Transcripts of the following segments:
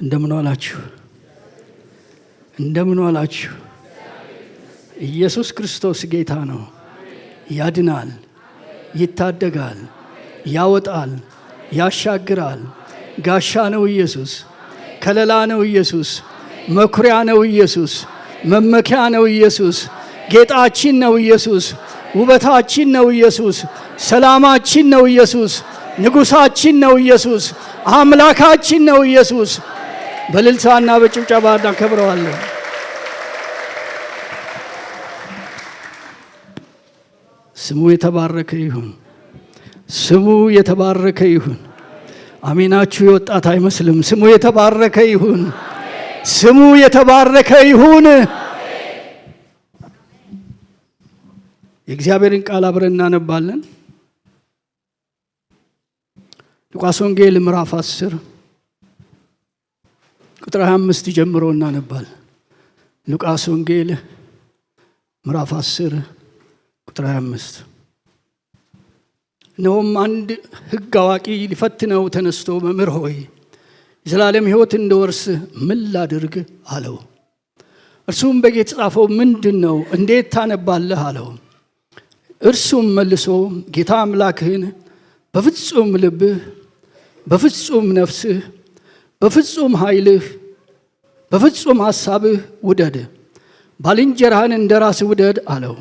እንደምን ዋላችሁ? ኢየሱስ ክርስቶስ ጌታ ነው። ያድናል፣ ይታደጋል፣ ያወጣል፣ ያሻግራል። ጋሻ ነው ኢየሱስ፣ ከለላ ነው ኢየሱስ፣ መኩሪያ ነው ኢየሱስ፣ መመኪያ ነው ኢየሱስ፣ ጌጣችን ነው ኢየሱስ፣ ውበታችን ነው ኢየሱስ፣ ሰላማችን ነው ኢየሱስ፣ ንጉሳችን ነው ኢየሱስ፣ አምላካችን ነው ኢየሱስ። በእልልታና በጭብጨባ እናከብረዋለን። ስሙ የተባረከ ይሁን። ስሙ የተባረከ ይሁን። አሜናችሁ የወጣት አይመስልም። ስሙ የተባረከ ይሁን። ስሙ የተባረከ ይሁን። የእግዚአብሔርን ቃል አብረን እናነባለን። ሉቃስ ወንጌል ምዕራፍ 10 ቁጥር 25 ጀምሮ እናነባል። ሉቃስ ወንጌል ምዕራፍ 10 ቁጥር 25። እነሆም አንድ ሕግ አዋቂ ሊፈትነው ተነስቶ መምህር ሆይ የዘላለም ሕይወት እንድወርስ ምን ላድርግ አለው። እርሱም በጌታ የተጻፈው ምንድን ነው? እንዴት ታነባለህ አለው። እርሱም መልሶ ጌታ አምላክህን በፍጹም ልብህ፣ በፍጹም ነፍስህ፣ በፍጹም ኃይልህ፣ በፍጹም ሐሳብህ ውደድ፣ ባልንጀራህን እንደ ራስህ ውደድ አለው።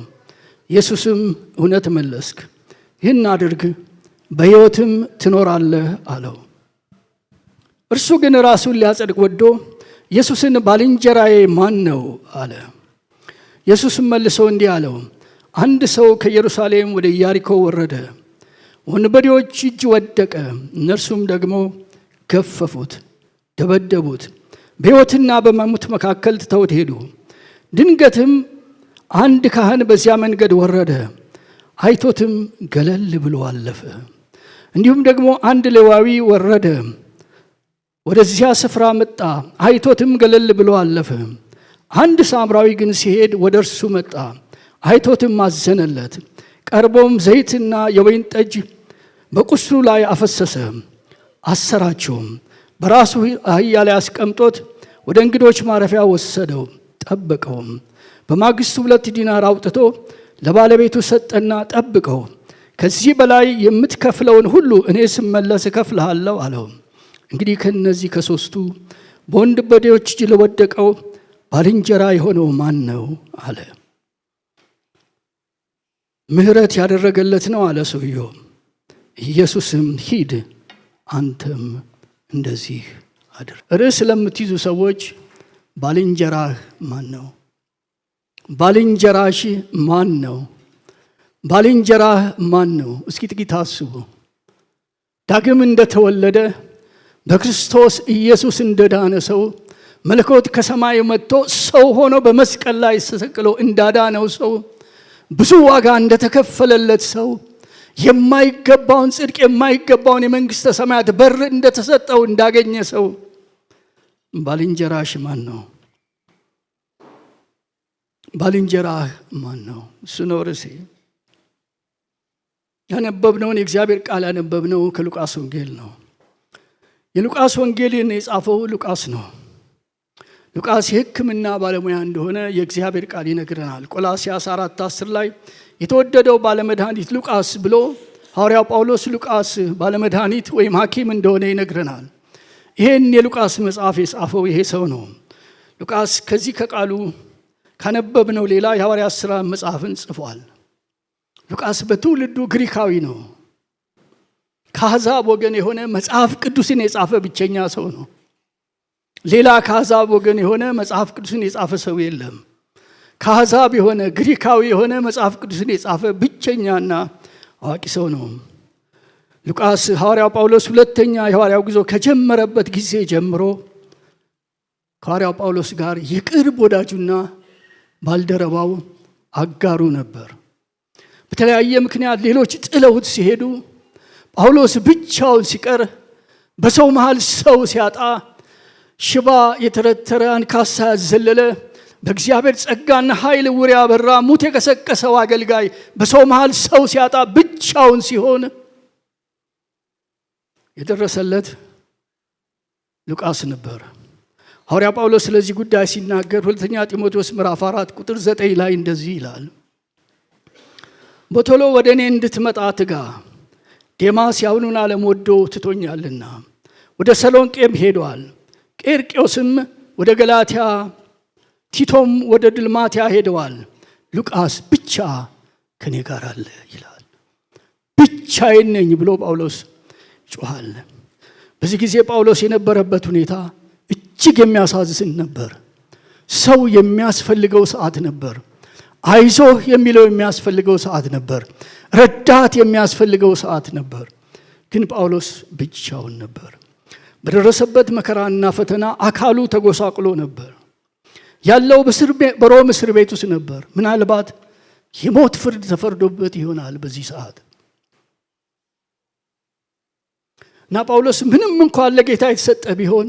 ኢየሱስም እውነት መለስክ፣ ይህን አድርግ በሕይወትም ትኖራለህ አለው። እርሱ ግን ራሱን ሊያጸድቅ ወዶ ኢየሱስን ባልንጀራዬ ማን ነው አለ። ኢየሱስም መልሶ እንዲህ አለው፣ አንድ ሰው ከኢየሩሳሌም ወደ ኢያሪኮ ወረደ፣ ወንበዴዎች እጅ ወደቀ። እነርሱም ደግሞ ገፈፉት፣ ደበደቡት፣ በሕይወትና በመሞት መካከል ትተውት ሄዱ። ድንገትም አንድ ካህን በዚያ መንገድ ወረደ፣ አይቶትም ገለል ብሎ አለፈ። እንዲሁም ደግሞ አንድ ሌዋዊ ወረደ፣ ወደዚያ ስፍራ መጣ፣ አይቶትም ገለል ብሎ አለፈ። አንድ ሳምራዊ ግን ሲሄድ ወደ እርሱ መጣ፣ አይቶትም አዘነለት። ቀርቦም ዘይትና የወይን ጠጅ በቁስሉ ላይ አፈሰሰ፣ አሰራቸውም፣ በራሱ አህያ ላይ አስቀምጦት ወደ እንግዶች ማረፊያ ወሰደው፣ ጠበቀውም። በማግስቱ 2 ዲናር አውጥቶ ለባለቤቱ ሰጠና ጠብቀው፣ ከዚህ በላይ የምትከፍለውን ሁሉ እኔ ስመለስ እከፍልሃለሁ አለው። እንግዲህ ከነዚህ ከሦስቱ በወንበዴዎች እጅ ለወደቀው ባልንጀራ የሆነው ማን ነው አለ። ምሕረት ያደረገለት ነው አለ ሰውየው። ኢየሱስም ሂድ አንተም እንደዚህ አድርግ። ርዕስ ለምትይዙ ሰዎች ባልንጀራህ ማን ነው? ባልንጀራሽ ማን ነው? ባልንጀራህ ማን ነው? እስኪ ጥቂት አስቡ። ዳግም እንደተወለደ በክርስቶስ ኢየሱስ እንደዳነ ሰው መለኮት ከሰማይ መጥቶ ሰው ሆኖ በመስቀል ላይ ተሰቅሎ እንዳዳነው ሰው ብዙ ዋጋ እንደተከፈለለት ሰው የማይገባውን ጽድቅ የማይገባውን የመንግሥተ ሰማያት በር እንደተሰጠው እንዳገኘ ሰው ባልንጀራሽ ማን ነው? ባልንጀራህ ማን ነው? እሱ ነው ርዕሴ። ያነበብነውን የእግዚአብሔር ቃል ያነበብነው ከሉቃስ ወንጌል ነው። የሉቃስ ወንጌልን የጻፈው ሉቃስ ነው። ሉቃስ የሕክምና ባለሙያ እንደሆነ የእግዚአብሔር ቃል ይነግረናል። ቆላስይስ 4:10 ላይ የተወደደው ባለመድኃኒት ሉቃስ ብሎ ሐዋርያው ጳውሎስ ሉቃስ ባለመድኃኒት ወይም ሐኪም እንደሆነ ይነግረናል። ይሄን የሉቃስ መጽሐፍ የጻፈው ይሄ ሰው ነው። ሉቃስ ከዚህ ከቃሉ ካነበብነው ሌላ የሐዋርያት ሥራ መጽሐፍን ጽፏል። ሉቃስ በትውልዱ ግሪካዊ ነው። ከአሕዛብ ወገን የሆነ መጽሐፍ ቅዱስን የጻፈ ብቸኛ ሰው ነው። ሌላ ከአሕዛብ ወገን የሆነ መጽሐፍ ቅዱስን የጻፈ ሰው የለም። ከአሕዛብ የሆነ ግሪካዊ የሆነ መጽሐፍ ቅዱስን የጻፈ ብቸኛና አዋቂ ሰው ነው። ሉቃስ ሐዋርያው ጳውሎስ ሁለተኛ የሐዋርያው ጉዞ ከጀመረበት ጊዜ ጀምሮ ከሐዋርያው ጳውሎስ ጋር የቅርብ ወዳጁና ባልደረባው አጋሩ ነበር። በተለያየ ምክንያት ሌሎች ጥለውት ሲሄዱ ጳውሎስ ብቻውን ሲቀር፣ በሰው መሃል ሰው ሲያጣ፣ ሽባ የተረተረ፣ አንካሳ ያዘለለ፣ በእግዚአብሔር ጸጋና ኃይል ዕውር ያበራ፣ ሙት የቀሰቀሰው አገልጋይ በሰው መሃል ሰው ሲያጣ ብቻውን ሲሆን የደረሰለት ሉቃስ ነበር። ሐዋርያ ጳውሎስ ስለዚህ ጉዳይ ሲናገር ሁለተኛ ጢሞቴዎስ ምዕራፍ 4 ቁጥር 9 ላይ እንደዚህ ይላል፣ በቶሎ ወደ እኔ እንድትመጣ ትጋ። ዴማስ ያሁኑን ዓለም ወዶ ትቶኛልና ወደ ሰሎንቄም ሄዷል። ቄርቄዎስም ወደ ገላትያ፣ ቲቶም ወደ ድልማትያ ሄደዋል። ሉቃስ ብቻ ከኔ ጋር አለ ይላል። ብቻዬን ነኝ ብሎ ጳውሎስ ጮኻል። በዚህ ጊዜ ጳውሎስ የነበረበት ሁኔታ እጅግ የሚያሳዝን ነበር። ሰው የሚያስፈልገው ሰዓት ነበር። አይዞህ የሚለው የሚያስፈልገው ሰዓት ነበር። ረዳት የሚያስፈልገው ሰዓት ነበር። ግን ጳውሎስ ብቻውን ነበር። በደረሰበት መከራና ፈተና አካሉ ተጎሳቅሎ ነበር። ያለው በሮም እስር ቤት ውስጥ ነበር። ምናልባት የሞት ፍርድ ተፈርዶበት ይሆናል በዚህ ሰዓት እና ጳውሎስ ምንም እንኳን ለጌታ የተሰጠ ቢሆን፣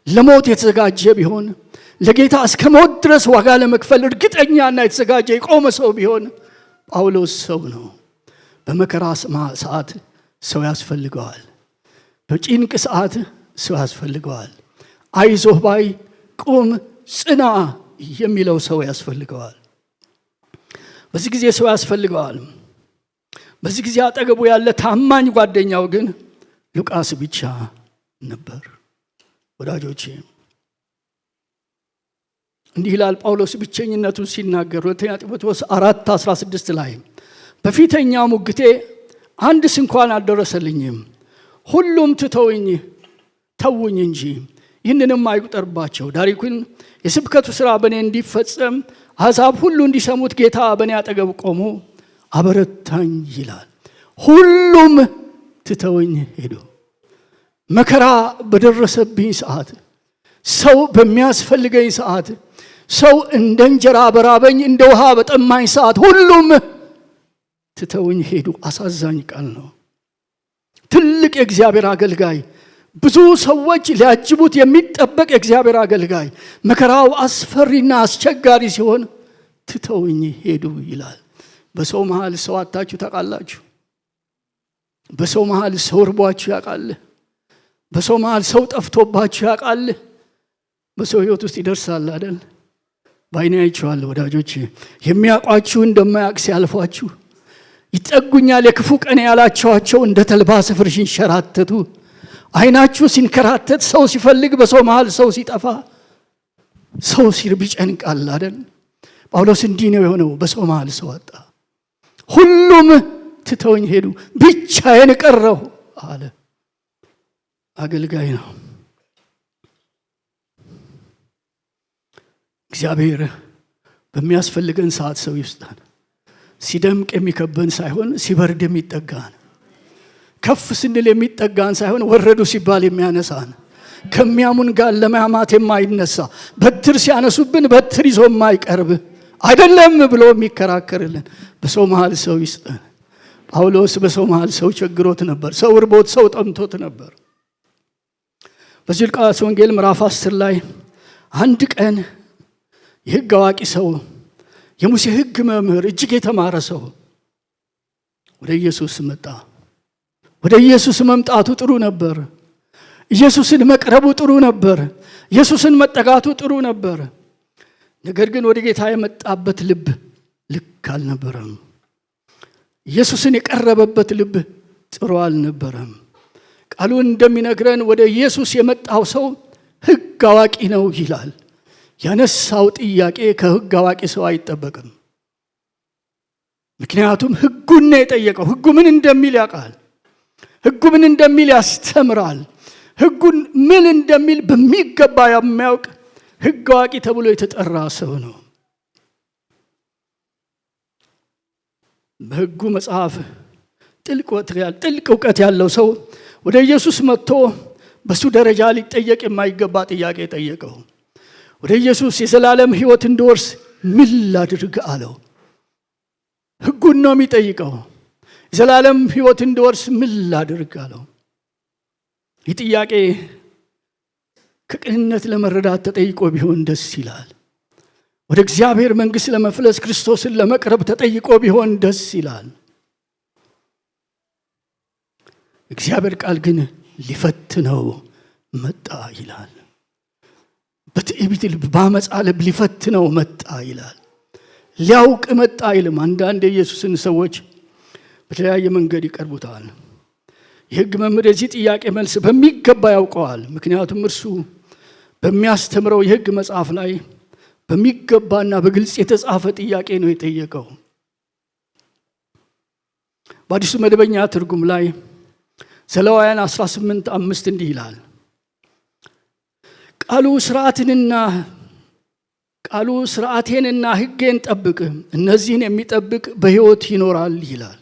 ለሞት የተዘጋጀ ቢሆን፣ ለጌታ እስከ ሞት ድረስ ዋጋ ለመክፈል እርግጠኛና የተዘጋጀ የቆመ ሰው ቢሆን፣ ጳውሎስ ሰው ነው። በመከራ ሰዓት ሰው ያስፈልገዋል። በጭንቅ ሰዓት ሰው ያስፈልገዋል። አይዞህ ባይ፣ ቁም፣ ጽና የሚለው ሰው ያስፈልገዋል። በዚህ ጊዜ ሰው ያስፈልገዋል። በዚህ ጊዜ አጠገቡ ያለ ታማኝ ጓደኛው ግን ሉቃስ ብቻ ነበር። ወዳጆቼ እንዲህ ይላል ጳውሎስ ብቸኝነቱን ሲናገር ሁለተኛ ጢሞቴዎስ 4:16 ላይ በፊተኛው ሙግቴ አንድስ እንኳን አልደረሰልኝም፣ ሁሉም ተውኝ እንጂ ይህንንም አይቁጠርባቸው። ዳሪኩን የስብከቱ ሥራ በእኔ እንዲፈጸም አሕዛብ ሁሉ እንዲሰሙት ጌታ በእኔ አጠገብ ቆሞ አበረታኝ ይላል። ሁሉም ትተውኝ ሄዱ። መከራ በደረሰብኝ ሰዓት፣ ሰው በሚያስፈልገኝ ሰዓት፣ ሰው እንደ እንጀራ በራበኝ እንደ ውሃ በጠማኝ ሰዓት ሁሉም ትተውኝ ሄዱ። አሳዛኝ ቃል ነው። ትልቅ የእግዚአብሔር አገልጋይ፣ ብዙ ሰዎች ሊያጅቡት የሚጠበቅ የእግዚአብሔር አገልጋይ መከራው አስፈሪና አስቸጋሪ ሲሆን ትተውኝ ሄዱ ይላል። በሰው መሃል ሰው አጣችሁ ታውቃላችሁ? በሰው መሃል ሰው እርቧችሁ ያውቃል? በሰው መሃል ሰው ጠፍቶባችሁ ያውቃል? በሰው ሕይወት ውስጥ ይደርሳል አይደል? በዓይኔ አይቼዋለሁ ወዳጆች። የሚያውቋችሁ እንደማያውቅ ሲያልፏችሁ፣ ይጠጉኛል የክፉ ቀን ያላቸዋቸው እንደ ተልባ ስፍር ሲንሸራተቱ፣ ዓይናችሁ ሲንከራተት፣ ሰው ሲፈልግ በሰው መሃል ሰው ሲጠፋ፣ ሰው ሲርብ ይጨንቃል አይደል? ጳውሎስ እንዲህ ነው የሆነው። በሰው መሃል ሰው አጣ። ሁሉም ትተውኝ ሄዱ፣ ብቻዬን ቀረሁ አለ። አገልጋይ ነው። እግዚአብሔር በሚያስፈልገን ሰዓት ሰው ይስጣን። ሲደምቅ የሚከበን ሳይሆን ሲበርድ የሚጠጋን፣ ከፍ ስንል የሚጠጋን ሳይሆን ወረዱ ሲባል የሚያነሳን፣ ከሚያሙን ጋር ለማማት የማይነሳ፣ በትር ሲያነሱብን በትር ይዞ የማይቀርብ አይደለም ብሎ የሚከራከርልን በሰው መሃል ሰው ይስጠን። ጳውሎስ በሰው መሃል ሰው ቸግሮት ነበር። ሰው እርቦት፣ ሰው ጠምቶት ነበር። በዚህ ሉቃስ ወንጌል ምዕራፍ 10 ላይ አንድ ቀን የሕግ አዋቂ ሰው፣ የሙሴ ሕግ መምህር፣ እጅግ የተማረ ሰው ወደ ኢየሱስ መጣ። ወደ ኢየሱስ መምጣቱ ጥሩ ነበር። ኢየሱስን መቅረቡ ጥሩ ነበር። ኢየሱስን መጠጋቱ ጥሩ ነበር። ነገር ግን ወደ ጌታ የመጣበት ልብ ልክ አልነበረም። ኢየሱስን የቀረበበት ልብ ጥሩ አልነበረም። ቃሉ እንደሚነግረን ወደ ኢየሱስ የመጣው ሰው ሕግ አዋቂ ነው ይላል። ያነሳው ጥያቄ ከሕግ አዋቂ ሰው አይጠበቅም። ምክንያቱም ሕጉን ነው የጠየቀው። ሕጉ ምን እንደሚል ያውቃል። ሕጉ ምን እንደሚል ያስተምራል። ሕጉን ምን እንደሚል በሚገባ የሚያውቅ ሕግ አዋቂ ተብሎ የተጠራ ሰው ነው። በሕጉ መጽሐፍ ጥልቅ እውቀት ያለው ሰው ወደ ኢየሱስ መጥቶ በሱ ደረጃ ሊጠየቅ የማይገባ ጥያቄ ጠየቀው። ወደ ኢየሱስ የዘላለም ሕይወት እንድወርስ ምን ላድርግ አለው። ሕጉን ነው የሚጠይቀው። የዘላለም ሕይወት እንድወርስ ምን ላድርግ አለው። ይህ ጥያቄ ከቅንነት ለመረዳት ተጠይቆ ቢሆን ደስ ይላል። ወደ እግዚአብሔር መንግሥት ለመፍለስ ክርስቶስን ለመቅረብ ተጠይቆ ቢሆን ደስ ይላል። እግዚአብሔር ቃል ግን ሊፈትነው መጣ ይላል። በትዕቢት ልብ በአመፃ ልብ ሊፈትነው መጣ ይላል። ሊያውቅ መጣ አይልም። አንዳንድ የኢየሱስን ሰዎች በተለያየ መንገድ ይቀርቡታል። የሕግ መምህር የዚህ ጥያቄ መልስ በሚገባ ያውቀዋል። ምክንያቱም እርሱ በሚያስተምረው የሕግ መጽሐፍ ላይ በሚገባና በግልጽ የተጻፈ ጥያቄ ነው የጠየቀው። በአዲሱ መደበኛ ትርጉም ላይ ዘሌዋውያን 18:5 እንዲህ ይላል፣ ቃሉ ሥርዓቴንና ሕጌን ጠብቅ፣ እነዚህን የሚጠብቅ በሕይወት ይኖራል ይላል።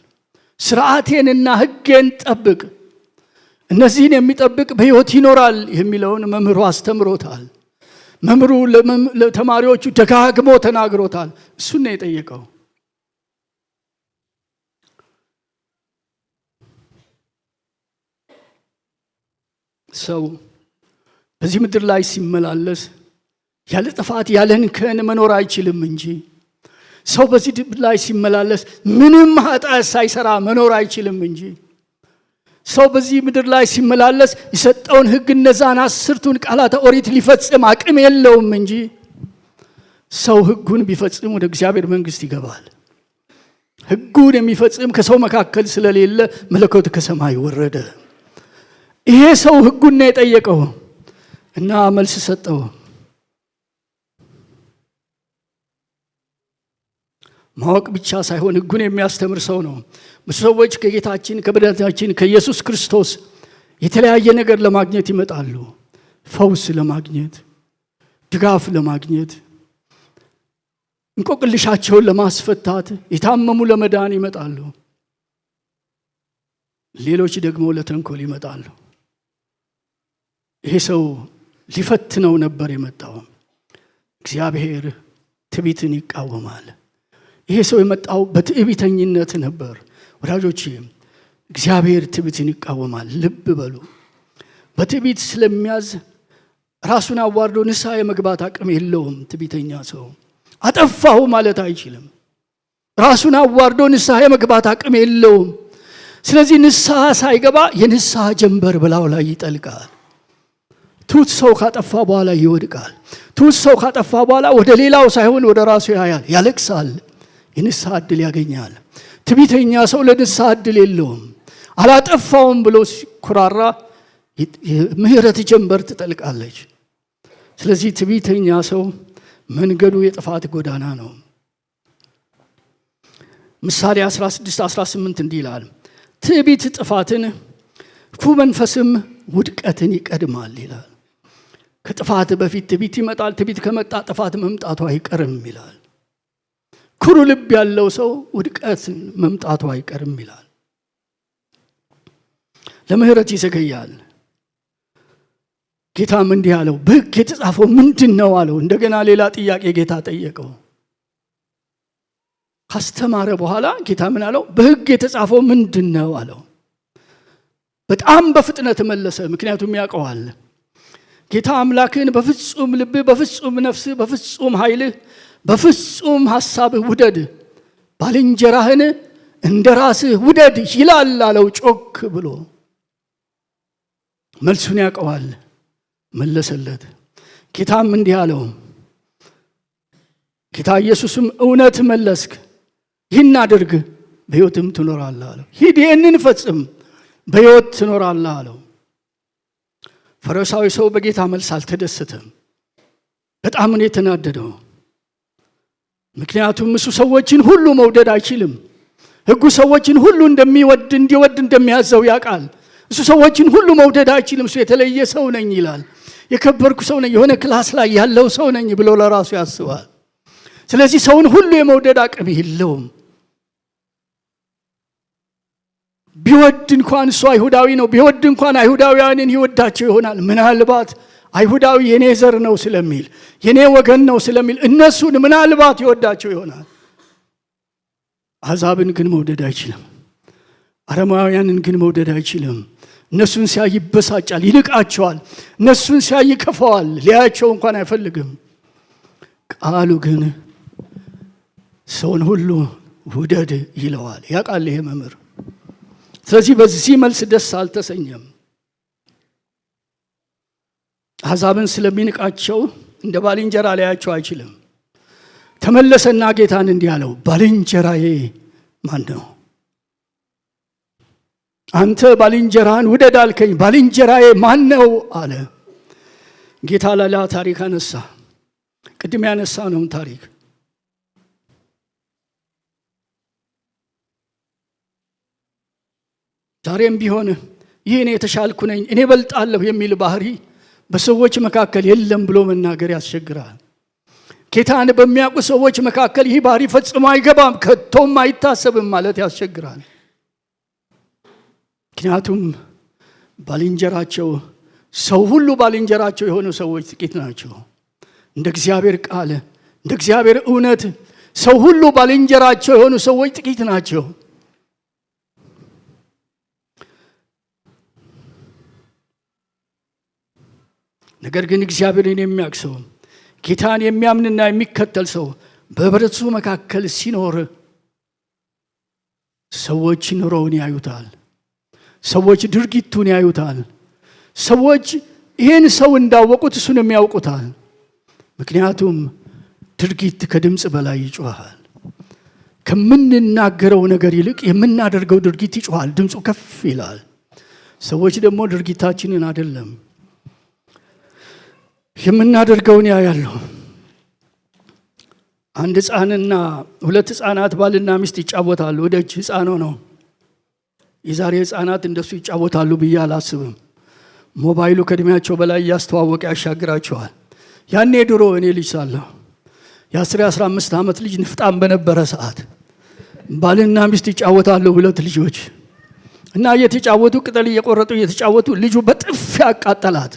ሥርዓቴንና ሕጌን ጠብቅ፣ እነዚህን የሚጠብቅ በሕይወት ይኖራል የሚለውን መምህሩ አስተምሮታል። መምህሩ ለተማሪዎቹ ደጋግሞ ተናግሮታል። እሱን ነው የጠየቀው። ሰው በዚህ ምድር ላይ ሲመላለስ ያለ ጥፋት ያለ እንከን መኖር አይችልም እንጂ ሰው በዚህ ምድር ላይ ሲመላለስ ምንም ኃጢአት ሳይሰራ መኖር አይችልም እንጂ ሰው በዚህ ምድር ላይ ሲመላለስ የሰጠውን ሕግ እነዛን 10ቱን ቃላተ ኦሪት ሊፈጽም አቅም የለውም እንጂ ሰው ሕጉን ቢፈጽም ወደ እግዚአብሔር መንግሥት ይገባል። ሕጉን የሚፈጽም ከሰው መካከል ስለሌለ መለኮት ከሰማይ ወረደ። ይሄ ሰው ሕጉን ነው የጠየቀው እና መልስ ሰጠው። ማወቅ ብቻ ሳይሆን ሕጉን የሚያስተምር ሰው ነው። ብዙ ሰዎች ከጌታችን ከመድኃኒታችን ከኢየሱስ ክርስቶስ የተለያየ ነገር ለማግኘት ይመጣሉ። ፈውስ ለማግኘት፣ ድጋፍ ለማግኘት፣ እንቆቅልሻቸውን ለማስፈታት፣ የታመሙ ለመዳን ይመጣሉ። ሌሎች ደግሞ ለተንኮል ይመጣሉ። ይሄ ሰው ሊፈትነው ነበር የመጣው። እግዚአብሔር ትዕቢትን ይቃወማል። ይሄ ሰው የመጣው በትዕቢተኝነት ነበር። ወዳጆች እግዚአብሔር ትዕቢትን ይቃወማል። ልብ በሉ። በትዕቢት ስለሚያዝ ራሱን አዋርዶ ንስሐ የመግባት አቅም የለውም። ትዕቢተኛ ሰው አጠፋሁ ማለት አይችልም። ራሱን አዋርዶ ንስሐ የመግባት አቅም የለውም። ስለዚህ ንስሐ ሳይገባ የንስሐ ጀንበር በላዩ ላይ ይጠልቃል። ትሑት ሰው ካጠፋ በኋላ ይወድቃል። ትሑት ሰው ካጠፋ በኋላ ወደ ሌላው ሳይሆን ወደ ራሱ ያያል፣ ያለቅሳል፣ የንስሐ ዕድል ያገኛል። ትዕቢተኛ ሰው ለንስሐ ዕድል የለውም። አላጠፋውም ብሎ ሲኩራራ የምህረት ጀንበር ትጠልቃለች። ስለዚህ ትዕቢተኛ ሰው መንገዱ የጥፋት ጎዳና ነው። ምሳሌ 16:18 እንዲህ ይላል፣ ትዕቢት ጥፋትን፣ ክፉ መንፈስም ውድቀትን ይቀድማል ይላል። ከጥፋት በፊት ትዕቢት ይመጣል። ትዕቢት ከመጣ ጥፋት መምጣቱ አይቀርም ይላል። ኩሩ ልብ ያለው ሰው ውድቀት መምጣቱ አይቀርም ይላል። ለምህረት ይዘገያል። ጌታም እንዲህ አለው፣ በሕግ የተጻፈው ምንድን ነው አለው። እንደገና ሌላ ጥያቄ ጌታ ጠየቀው። ካስተማረ በኋላ ጌታ ምን አለው? በሕግ የተጻፈው ምንድን ነው አለው። በጣም በፍጥነት መለሰ። ምክንያቱም ያውቀዋል። ጌታ አምላክን በፍጹም ልብህ፣ በፍጹም ነፍስህ፣ በፍጹም ኃይልህ፣ በፍጹም ሐሳብህ ውደድ፣ ባልንጀራህን እንደ ራስህ ውደድ ይላል አለው ጮክ ብሎ። መልሱን ያውቀዋል። መለሰለት። ጌታም እንዲህ አለው፣ ጌታ ኢየሱስም እውነት መለስክ፣ ይህን አድርግ በሕይወትም ትኖራለህ አለው። ሂድ ይህንን ፈጽም በሕይወት ትኖራለህ አለው። ፈሪሳዊ ሰው በጌታ መልስ አልተደሰተም። በጣም ነው የተናደደው። ምክንያቱም እሱ ሰዎችን ሁሉ መውደድ አይችልም። ሕጉ ሰዎችን ሁሉ እንዲወድ እንደሚያዘው ያውቃል። እሱ ሰዎችን ሁሉ መውደድ አይችልም። እሱ የተለየ ሰው ነኝ ይላል። የከበርኩ ሰው ነኝ፣ የሆነ ክላስ ላይ ያለው ሰው ነኝ ብሎ ለራሱ ያስባል። ስለዚህ ሰውን ሁሉ የመውደድ አቅም የለውም። ቢወድ እንኳን እሱ አይሁዳዊ ነው። ቢወድ እንኳን አይሁዳውያንን ይወዳቸው ይሆናል። ምናልባት አይሁዳዊ የኔ ዘር ነው ስለሚል፣ የኔ ወገን ነው ስለሚል እነሱን ምናልባት ይወዳቸው ይሆናል። አሕዛብን ግን መውደድ አይችልም። አረማውያንን ግን መውደድ አይችልም። እነሱን ሲያይ ይበሳጫል፣ ይንቃቸዋል። እነሱን ሲያይ ይከፋዋል፣ ሊያያቸው እንኳን አይፈልግም። ቃሉ ግን ሰውን ሁሉ ውደድ ይለዋል። ያውቃል ይሄ መምህር። ስለዚህ በዚህ መልስ ደስ አልተሰኘም። አሕዛብን ስለሚንቃቸው እንደ ባልንጀራ ሊያያቸው አይችልም። ተመለሰና ጌታን እንዲህ አለው፣ ባልንጀራዬ ማን ነው? አንተ ባልንጀራህን ውደድ አልከኝ፣ ባልንጀራዬ ማን ነው አለ። ጌታ ሌላ ታሪክ አነሳ። ቅድም ያነሳ ነው ታሪክ። ዛሬም ቢሆን ይህ እኔ የተሻልኩ ነኝ፣ እኔ በልጣለሁ የሚል ባህሪ በሰዎች መካከል የለም ብሎ መናገር ያስቸግራል። ጌታን በሚያውቁ ሰዎች መካከል ይህ ባህሪ ፈጽሞ አይገባም፣ ከቶም አይታሰብም ማለት ያስቸግራል። ምክንያቱም ባልንጀራቸው ሰው ሁሉ ባልንጀራቸው የሆኑ ሰዎች ጥቂት ናቸው። እንደ እግዚአብሔር ቃል እንደ እግዚአብሔር እውነት ሰው ሁሉ ባልንጀራቸው የሆኑ ሰዎች ጥቂት ናቸው። ነገር ግን እግዚአብሔርን የሚያውቅ ሰው ጌታን የሚያምንና የሚከተል ሰው በህብረተሰቡ መካከል ሲኖር ሰዎች ኑሮውን ያዩታል። ሰዎች ድርጊቱን ያዩታል። ሰዎች ይህን ሰው እንዳወቁት እሱንም ያውቁታል። ምክንያቱም ድርጊት ከድምፅ በላይ ይጮሃል። ከምንናገረው ነገር ይልቅ የምናደርገው ድርጊት ይጮሃል፣ ድምፁ ከፍ ይላል። ሰዎች ደግሞ ድርጊታችንን አይደለም የምናደርገውን ያያሉ። አንድ ህፃንና ሁለት ህፃናት ባልና ሚስት ይጫወታሉ። ወደጅ ህፃን ነው። የዛሬ ህፃናት እንደሱ ይጫወታሉ ብዬ አላስብም። ሞባይሉ ከእድሜያቸው በላይ እያስተዋወቀ ያሻግራቸዋል። ያኔ ድሮ እኔ ልጅ ሳለሁ የ10-15 ዓመት ልጅ ንፍጣም በነበረ ሰዓት ባልና ሚስት ይጫወታሉ፣ ሁለት ልጆች እና እየተጫወቱ ቅጠል እየቆረጡ እየተጫወቱ ልጁ በጥፍ ያቃጠላት።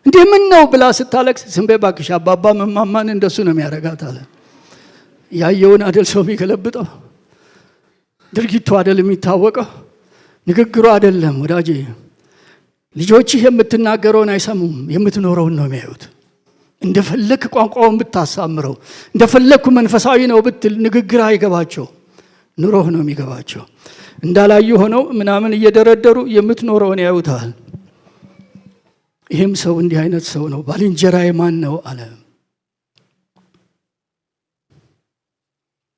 እንዴ ምን ነው ብላ ስታለቅስ፣ ዝም በይ እባክሽ አባባ መማማን እንደሱ ነው የሚያደርጋት አለ። ያየውን አደል ሰው የሚገለብጠው? ድርጊቱ አደል የሚታወቀው? ንግግሩ አይደለም ወዳጄ። ልጆችህ የምትናገረውን አይሰሙም፣ የምትኖረውን ነው የሚያዩት። እንደፈለክ ቋንቋውን ብታሳምረው፣ እንደፈለኩ መንፈሳዊ ነው ብትል ንግግር አይገባቸው፣ ኑሮህ ነው የሚገባቸው። እንዳላዩ ሆነው ምናምን እየደረደሩ የምትኖረውን ያዩታል። ይህም ሰው እንዲህ አይነት ሰው ነው። ባልንጀራዬ ማን ነው አለ።